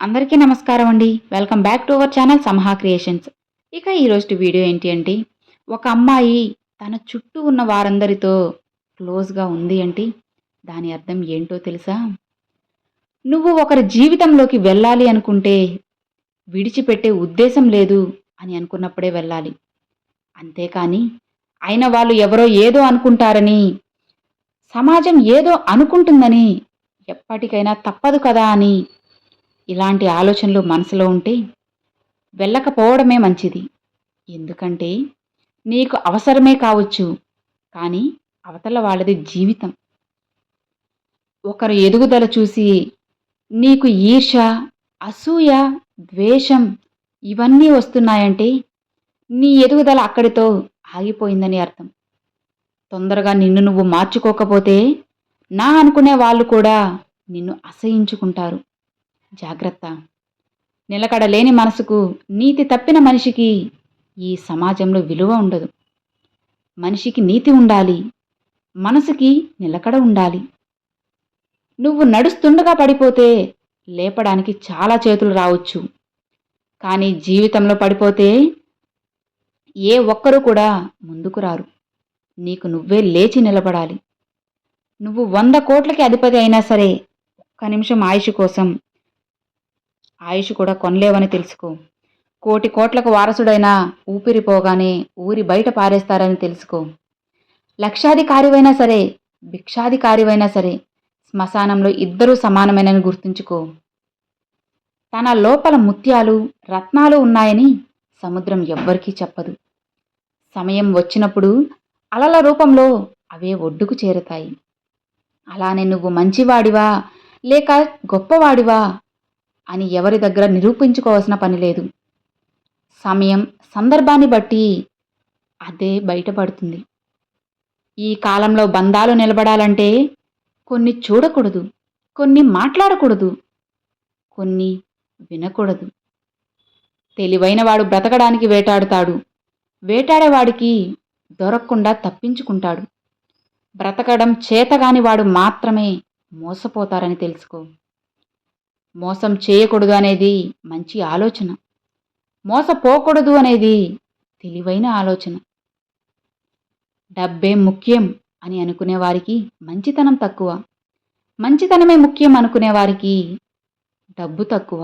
అందరికీ నమస్కారం అండి. Welcome back to our channel Samaha creations. ఇక ఈరోజు వీడియో ఏంటి అంటే, ఒక అమ్మాయి తన చుట్టూ ఉన్న వారందరితో క్లోజ్‌గా ఉంది అంటే దాని అర్థం ఏంటో తెలుసా? నువ్వు ఒకరి జీవితంలోకి వెళ్ళాలి అనుకుంటే విడిచిపెట్టే ఉద్దేశం లేదు అని అనుకున్నప్పుడే వెళ్ళాలి. అంతేకాని అయిన వాళ్ళు ఎవరో ఏదో అనుకుంటారని, సమాజం ఏదో అనుకుంటుందని, ఎప్పటికైనా తప్పదు కదా అని ఇలాంటి ఆలోచనలు మనసులో ఉంటే వెళ్ళకపోవడమే మంచిది. ఎందుకంటే నీకు అవసరమే కావచ్చు, కానీ అవతల వాళ్ళది జీవితం. ఒకరు ఎదుగుదల చూసి నీకు ఈర్ష్య, అసూయ, ద్వేషం ఇవన్నీ వస్తున్నాయంటే నీ ఎదుగుదల అక్కడితో ఆగిపోయిందని అర్థం. తొందరగా నిన్ను నువ్వు మార్చుకోకపోతే నా అనుకునే వాళ్ళు కూడా నిన్ను అసహ్యించుకుంటారు. జాగ్రత్త. నిలకడలేని మనసుకు, నీతి తప్పిన మనిషికి ఈ సమాజంలో విలువ ఉండదు. మనిషికి నీతి ఉండాలి, మనసుకి నిలకడ ఉండాలి. నువ్వు నడుస్తుండగా పడిపోతే లేపడానికి చాలా చేతులు రావచ్చు, కానీ జీవితంలో పడిపోతే ఏ ఒక్కరూ కూడా ముందుకు రారు. నీకు నువ్వే లేచి నిలబడాలి. నువ్వు 100 కోట్లకి అధిపతి అయినా సరే ఒక్క నిమిషం ఆయుష్ కూడా కొనలేవని తెలుసుకో. 1,00,00,000 కోట్లకు వారసుడైనా ఊపిరిపోగానే ఊరి బయట పారేస్తారని తెలుసుకో. లక్షాధికారివైనా సరే, భిక్షాధికారివైనా సరే, శ్మశానంలో ఇద్దరూ సమానమేనని గుర్తుంచుకో. తన లోపల ముత్యాలు, రత్నాలు ఉన్నాయని సముద్రం ఎవ్వరికీ చెప్పదు. సమయం వచ్చినప్పుడు అలల రూపంలో అవే ఒడ్డుకు చేరుతాయి. అలానే నువ్వు మంచివాడివా లేక గొప్పవాడివా అని ఎవరి దగ్గర నిరూపించుకోవాల్సిన పని లేదు. సమయం, సందర్భాన్ని బట్టి అదే బయటపడుతుంది. ఈ కాలంలో బంధాలు నిలబడాలంటే కొన్ని చూడకూడదు, కొన్ని మాట్లాడకూడదు, కొన్ని వినకూడదు. తెలివైనవాడు బ్రతకడానికి వేటాడుతాడు, వేటాడేవాడికి దొరకకుండా తప్పించుకుంటాడు. బ్రతకడం చేతగాని వాడు మాత్రమే మోసపోతారని తెలుసుకో. మోసం చేయకూడదు అనేది మంచి ఆలోచన, మోసపోకూడదు అనేది తెలివైన ఆలోచన. డబ్బే ముఖ్యం అని అనుకునేవారికి మంచితనం తక్కువ, మంచితనమే ముఖ్యం అనుకునేవారికి డబ్బు తక్కువ.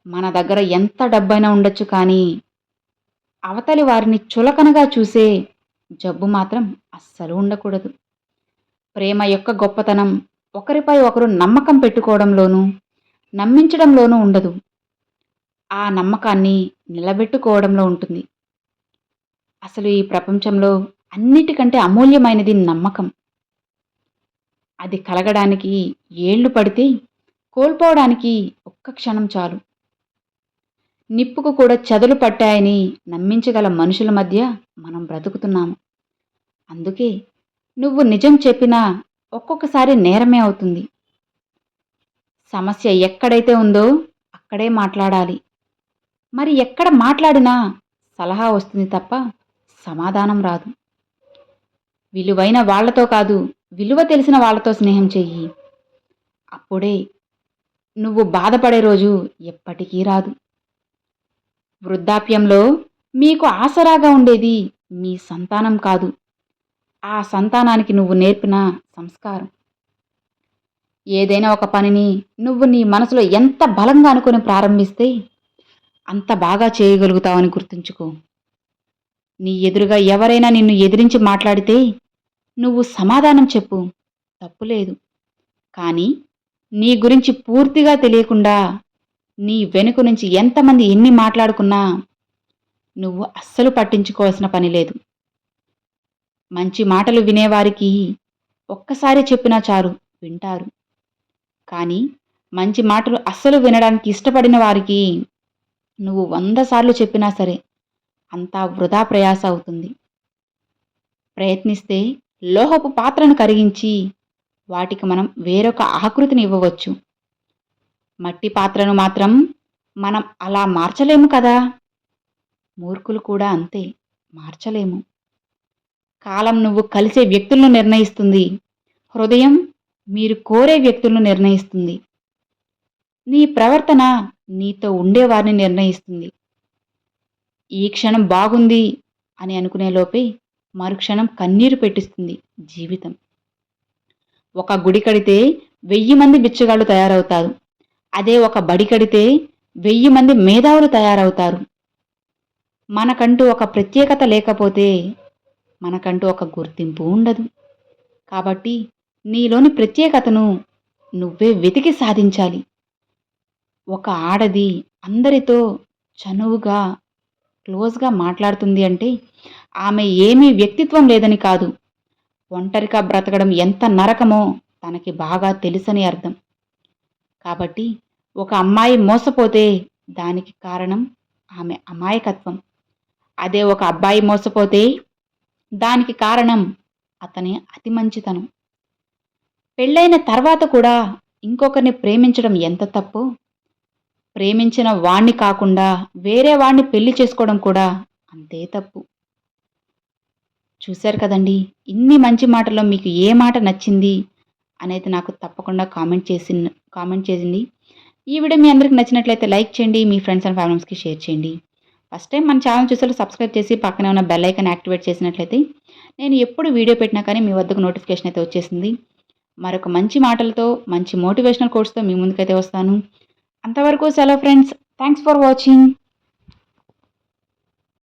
మన దగ్గర ఎంత డబ్బైనా ఉండొచ్చు, కానీ అవతలి వారిని చులకనగా చూసే జబ్బు మాత్రం అస్సలు ఉండకూడదు. ప్రేమ యొక్క గొప్పతనం ఒకరిపై ఒకరు నమ్మకం పెట్టుకోవడంలోనూ, నమ్మించడంలోనూ ఉండదు. ఆ నమ్మకాన్ని నిలబెట్టుకోవడంలో ఉంటుంది. అసలు ఈ ప్రపంచంలో అన్నిటికంటే అమూల్యమైనది నమ్మకం. అది కలగడానికి ఏళ్లు పడితే కోల్పోవడానికి ఒక్క క్షణం చాలు. నిప్పుకు కూడా చెదలు పట్టాయని నమ్మించగల మనుషుల మధ్య మనం బ్రతుకుతున్నాము. అందుకే నువ్వు నిజం చెప్పినా ఒక్కొక్కసారి నేరమే అవుతుంది. సమస్య ఎక్కడైతే ఉందో అక్కడే మాట్లాడాలి. మరి ఎక్కడ మాట్లాడినా సలహా వస్తుంది తప్ప సమాధానం రాదు. విలువైన వాళ్లతో కాదు, విలువ తెలిసిన వాళ్లతో స్నేహం చెయ్యి. అప్పుడే నువ్వు బాధపడే రోజు ఎప్పటికీ రాదు. వృద్ధాప్యంలో మీకు ఆసరాగా ఉండేది మీ సంతానం కాదు, ఆ సంతానానికి నువ్వు నేర్పిన సంస్కారం. ఏదైనా ఒక పనిని నువ్వు నీ మనసులో ఎంత బలంగా అనుకుని ప్రారంభిస్తే అంత బాగా చేయగలుగుతావని గుర్తుంచుకో. నీ ఎదురుగా ఎవరైనా నిన్ను ఎదిరించి మాట్లాడితే నువ్వు సమాధానం చెప్పు, తప్పులేదు. కానీ నీ గురించి పూర్తిగా తెలియకుండా నీ వెనుక నుంచి ఎంతమంది ఎన్ని మాట్లాడుకున్నా నువ్వు అస్సలు పట్టించుకోవాల్సిన పని లేదు. మంచి మాటలు వినేవారికి ఒక్కసారి చెప్పినా చాలు, వింటారు. కానీ మంచి మాటలు అస్సలు వినడానికి ఇష్టపడిన వారికి నువ్వు 100 సార్లు చెప్పినా సరే అంతా వృధా ప్రయాస అవుతుంది. ప్రయత్నిస్తే లోహపు పాత్రను కరిగించి వాటికి మనం వేరొక ఆకృతిని ఇవ్వవచ్చు. మట్టి పాత్రను మాత్రం మనం అలా మార్చలేము కదా. మూర్ఖులు కూడా అంతే, మార్చలేము. కాలం నువ్వు కలిసే వ్యక్తులను నిర్ణయిస్తుంది, హృదయం మీరు కోరే వ్యక్తులను నిర్ణయిస్తుంది. నీ ప్రవర్తన నీతో ఉండేవారిని నిర్ణయిస్తుంది. ఈ క్షణం బాగుంది అని అనుకునే లోపే మరుక్షణం కన్నీరు పెట్టిస్తుంది జీవితం. ఒక గుడి కడితే 1000 మంది బిచ్చగాళ్ళు తయారవుతారు. అదే ఒక బడి కడితే 1000 మంది మేధావులు తయారవుతారు. మనకంటూ ఒక ప్రత్యేకత లేకపోతే మనకంటూ ఒక గుర్తింపు ఉండదు. కాబట్టి నీలోని ప్రత్యేకతను నువ్వే వెతికి సాధించాలి. ఒక ఆడది అందరితో చనువుగా, క్లోజ్‌గా మాట్లాడుతుంది అంటే ఆమె ఏమీ వ్యక్తిత్వం లేదని కాదు. ఒంటరిగా బ్రతకడం ఎంత నరకమో తనకి బాగా తెలుసని అర్థం. కాబట్టి ఒక అమ్మాయి మోసపోతే దానికి కారణం ఆమె అమాయకత్వం. అదే ఒక అబ్బాయి మోసపోతే దానికి కారణం అతని అతి మంచితనం. పెళ్ళైన తర్వాత కూడా ఇంకొకరిని ప్రేమించడం ఎంత తప్పో, ప్రేమించిన వాణ్ణి కాకుండా వేరే వాణ్ణి పెళ్లి చేసుకోవడం కూడా అంతే తప్పు. చూశారు కదండీ! ఇన్ని మంచి మాటల్లో మీకు ఏ మాట నచ్చింది అనేది నాకు తప్పకుండా కామెంట్ చేసింది. ఈ వీడియో మీ అందరికి నచ్చినట్లయితే లైక్ చేయండి. మీ ఫ్రెండ్స్ అండ్ ఫ్యామిలీస్‌కి షేర్ చేయండి. ఫస్ట్ టైం మన ఛానల్ చూసేవాళ్ళు సబ్స్క్రైబ్ చేసి పక్కనే ఉన్న బెల్ ఐకాన్ యాక్టివేట్ చేసినట్లయితే నేను ఎప్పుడు వీడియో పెట్టినా కానీ మీ వద్దకు నోటిఫికేషన్ అయితే వచ్చేసింది. మరొక మంచి మాటలతో, మంచి మోటివేషనల్ కోట్స్‌తో మీ ముందుకైతే వస్తాను. అంతవరకు సెలవు ఫ్రెండ్స్. Thanks for watching.